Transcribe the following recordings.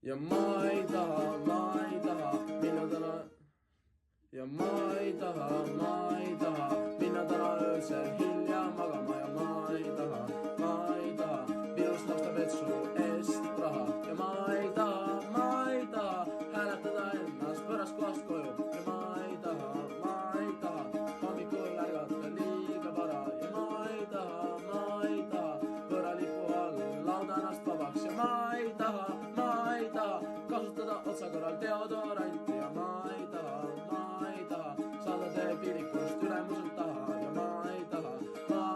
ja ma ei taha minna täna. Ja ma ei taha minna täna öösel hilja magama ja ma ei taha minust maksta vetsu eest raha ja ma ei taha hääletada ennast võõrast kohast koju ja ma ei taha hommikul ärgata liiga vara ja ma ei taha võõralipu all lauda ennast vabaks ja ma ei taha kasutada otsa korral deodoranti ja ma ei taha saada teepiirikust ülemuselt taha ja ma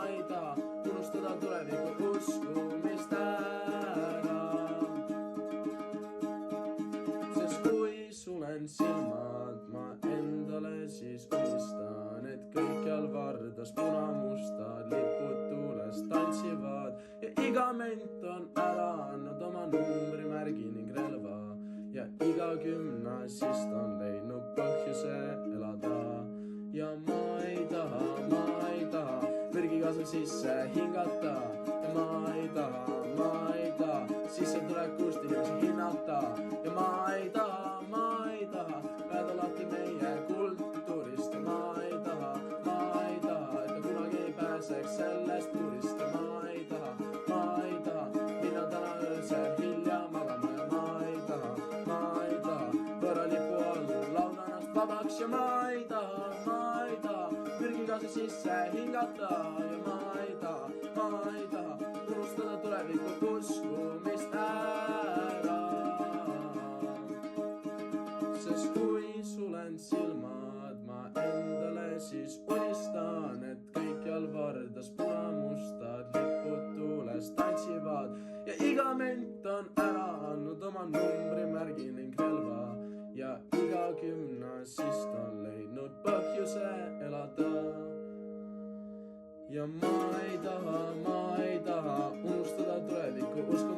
ei taha unustada tuleviku uskumist ära. Sest kui sulen silmad ma endale siis unistan, et kõikjal vardas punamustad lipud tuules tantsivad ja iga ment on ära andnud oma numbrimärgi ning relva ja iga gümnasist on leidnud põhjuse elada ja ma ei taha mürgigaasi sisse hingata ja ma ei taha sissetulekust inimesi hinnata ja ma ei taha öelda lahti meie kultuurist ja ma ei taha et ta kunagi ei pääseks sellest puurist ja ma ei taha minna täna öösel hilja magama ja ma ei taha võõralipu all lauda ennast vabaks ja ma ei taha mürgigaasi sisse hingata ja ma ei taha unustada tuleviku uskumist ära. Sest kui sulen silmad ma endale siis unistan, et kõikjal vardas punamustad lipud tuules tantsivad ja iga ment on ära andnud oma numbrimärgi ning relva ja iga gümnasist on leidnud põhjuse elada ja ma ei taha unustada tuleviku uskumist